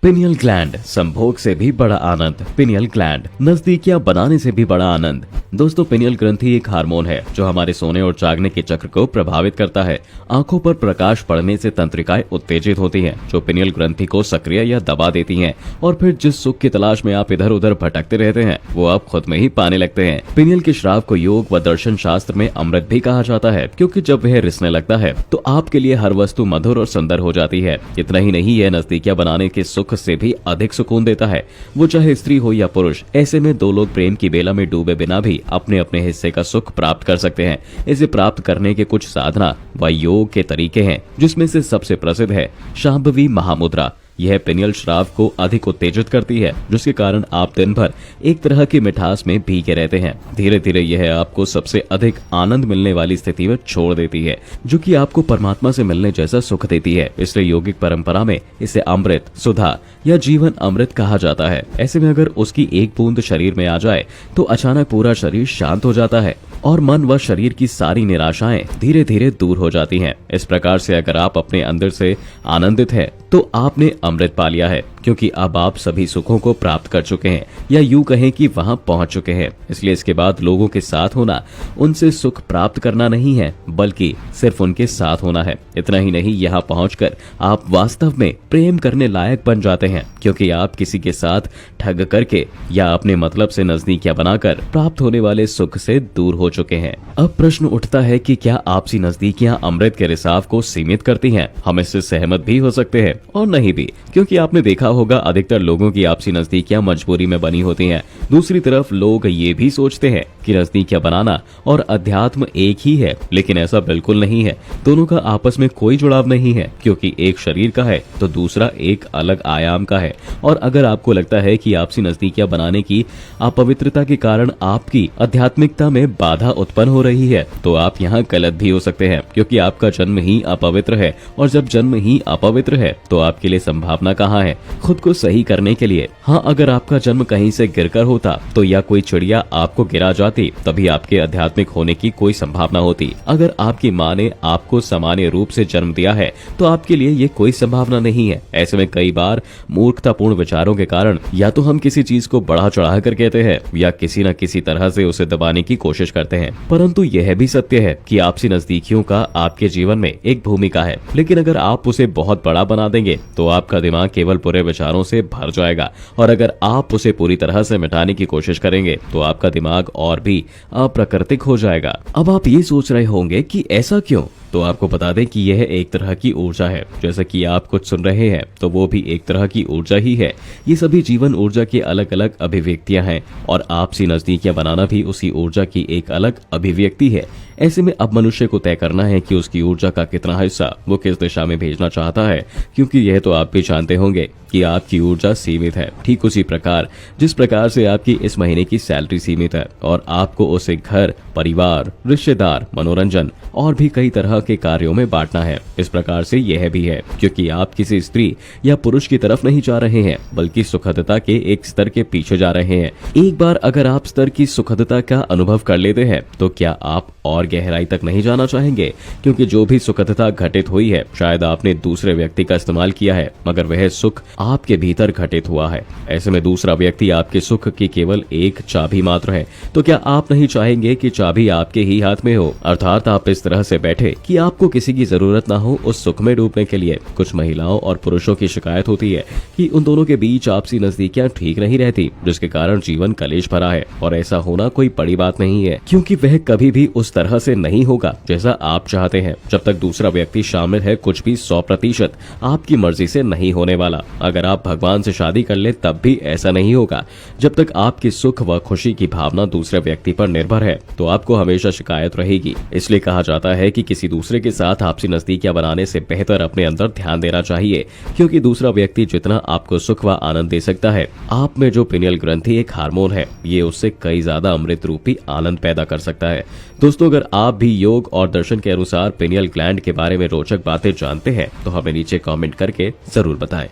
Pineal gland, संभोग से भी बड़ा आनंद। पिनियल ग्लैंड, नजदीकियां बनाने से भी बड़ा आनंद। दोस्तों, पिनियल ग्रंथि एक हार्मोन है जो हमारे सोने और जागने के चक्र को प्रभावित करता है। आंखों पर प्रकाश पड़ने से तंत्रिकाएं उत्तेजित होती हैं, जो पिनियल ग्रंथि को सक्रिय या दबा देती हैं, और फिर जिस सुख की तलाश में आप इधर उधर भटकते रहते हैं वो आप खुद में ही पाने लगते हैं। पिनियल के श्राव को योग व दर्शन शास्त्र में अमृत भी कहा जाता है, क्योंकि जब वह रिसने लगता है तो आपके लिए हर वस्तु मधुर और सुंदर हो जाती है। इतना ही नहीं, यह नजदीकियां बनाने के सुख से भी अधिक सुकून देता है, वो चाहे स्त्री हो या पुरुष। ऐसे में दो लोग प्रेम की बेला में डूबे बिना भी अपने अपने हिस्से का सुख प्राप्त कर सकते हैं। इसे प्राप्त करने के कुछ साधना व योग के तरीके हैं, जिसमें से सबसे प्रसिद्ध है शांभवी महामुद्रा। यह पिनियल श्राव को अधिक उत्तेजित करती है, जिसके कारण आप दिन भर एक तरह की मिठास में भीगे रहते हैं। धीरे धीरे यह आपको सबसे अधिक आनंद मिलने वाली स्थिति में छोड़ देती है, जो कि आपको परमात्मा से मिलने जैसा सुख देती है। इसलिए योगिक परंपरा में इसे अमृत, सुधा या जीवन अमृत कहा जाता है। ऐसे में अगर उसकी एक बूंद शरीर में आ जाए तो अचानक पूरा शरीर शांत हो जाता है और मन व शरीर की सारी निराशाएं धीरे धीरे दूर हो जाती हैं। इस प्रकार से अगर आप अपने अंदर से आनंदित हैं तो आपने अमृत पा लिया है, क्योंकि अब आप सभी सुखों को प्राप्त कर चुके हैं, या यूं कहें कि वहां पहुंच चुके हैं। इसलिए इसके बाद लोगों के साथ होना, उनसे सुख प्राप्त करना नहीं है, बल्कि सिर्फ उनके साथ होना है। इतना ही नहीं, यहाँ पहुंचकर आप वास्तव में प्रेम करने लायक बन जाते हैं, क्योंकि आप किसी के साथ ठग करके या अपने मतलब से नजदीकियां बनाकर प्राप्त होने वाले सुख से दूर हो चुके हैं। अब प्रश्न उठता है कि क्या आपसी नजदीकियां अमृत के रिसाव को सीमित करती हैं? हम इससे सहमत भी हो सकते हैं और नहीं भी, क्योंकि आपने देखा होगा अधिकतर लोगों की आपसी नजदीकियां मजबूरी में बनी होती हैं। दूसरी तरफ लोग ये भी सोचते हैं कि नजदीकियां बनाना और अध्यात्म एक ही है, लेकिन ऐसा बिल्कुल नहीं है। दोनों का आपस में कोई जुड़ाव नहीं है, क्योंकि एक शरीर का है तो दूसरा एक अलग आयाम का है। और अगर आपको लगता है कि आपसी नजदीकियां बनाने की अपवित्रता के कारण आपकी आध्यात्मिकता में बाधा उत्पन्न हो रही है, तो आप यहाँ गलत भी हो सकते हैं, क्योंकि आपका जन्म ही अपवित्र है, और जब जन्म ही अपवित्र है तो आपके लिए संभावना कहाँ है खुद को सही करने के लिए? हाँ, अगर आपका जन्म कहीं से गिरकर होता तो या कोई चिड़िया आपको गिरा जाती, तभी आपके आध्यात्मिक होने की कोई संभावना होती। अगर आपकी माँ ने आपको सामान्य रूप से जन्म दिया है तो आपके लिए ये कोई संभावना नहीं है। ऐसे में कई बार मूर्खतापूर्ण विचारों के कारण या तो हम किसी चीज को बढ़ा चढ़ा कर कहते हैं, या किसी न किसी तरह से उसे दबाने की कोशिश करते हैं। परंतु यह भी सत्य है कि आपसी नजदीकियों का आपके जीवन में एक भूमिका है, लेकिन अगर आप उसे बहुत बड़ा बना देंगे तो आपका दिमाग केवल बुरे विचारों से भर जाएगा, और अगर आप उसे पूरी तरह से मिटाने की कोशिश करेंगे तो आपका दिमाग और भी अप्राकृतिक हो जाएगा। अब आप ये सोच रहे होंगे कि ऐसा क्यों? तो आपको बता दें कि यह एक तरह की ऊर्जा है। जैसा कि आप कुछ सुन रहे हैं तो वो भी एक तरह की ऊर्जा ही है। ये सभी जीवन ऊर्जा की अलग अलग अभिव्यक्तियां हैं, और आपसी नजदीकियां बनाना भी उसी ऊर्जा की एक अलग अभिव्यक्ति है। ऐसे में अब मनुष्य को तय करना है कि उसकी ऊर्जा का कितना हिस्सा वो किस दिशा में भेजना चाहता है, क्योंकि यह तो आप भी जानते होंगे कि आपकी ऊर्जा सीमित है। ठीक उसी प्रकार जिस प्रकार से आपकी इस महीने की सैलरी सीमित है, और आपको उसे घर, परिवार, रिश्तेदार, मनोरंजन और भी कई तरह के कार्यों में बांटना है। इस प्रकार से यह भी है, क्योंकि आप किसी स्त्री या पुरुष की तरफ नहीं जा रहे हैं, बल्कि सुखदता के एक स्तर के पीछे जा रहे हैं। एक बार अगर आप स्तर की सुखदता का अनुभव कर लेते हैं तो क्या आप और गहराई तक नहीं जाना चाहेंगे? क्योंकि जो भी सुखदता घटित हुई है, शायद आपने दूसरे व्यक्ति का इस्तेमाल किया है, मगर वह सुख आपके भीतर घटित हुआ है। ऐसे में दूसरा व्यक्ति आपके सुख की केवल एक चाबी मात्र है। तो क्या आप नहीं चाहेंगे कि चाबी आपके ही हाथ में हो? अर्थात आप इस तरह से बैठे कि आपको किसी की जरूरत ना हो उस सुख में डूबने के लिए। कुछ महिलाओं और पुरुषों की शिकायत होती है कि उन दोनों के बीच आपसी नजदीकियां ठीक नहीं रहती, जिसके कारण जीवन कलेश भरा है। और ऐसा होना कोई बड़ी बात नहीं है, क्योंकि वह कभी भी उस तरह से नहीं होगा जैसा आप चाहते हैं। जब तक दूसरा व्यक्ति शामिल है, कुछ भी 100% आपकी मर्जी से नहीं होने वाला। अगर आप भगवान से शादी कर ले तब भी ऐसा नहीं होगा। जब तक आपकी सुख व खुशी की भावना दूसरे व्यक्ति पर निर्भर है तो आपको हमेशा शिकायत रहेगी। इसलिए कहा जाता है कि किसी दूसरे के साथ आपसी नजदीकियां बनाने से बेहतर अपने अंदर ध्यान देना चाहिए, क्योंकि दूसरा व्यक्ति जितना आपको सुख व आनंद दे सकता है, आप में जो पिनियल ग्रंथि एक हार्मोन है, ये उससे कई ज्यादा अमृत रूपी आनंद पैदा कर सकता है। दोस्तों, अगर आप भी योग और दर्शन के अनुसार पिनियल ग्लैंड के बारे में रोचक बातें जानते हैं तो हमें नीचे कमेंट करके जरूर बताएं।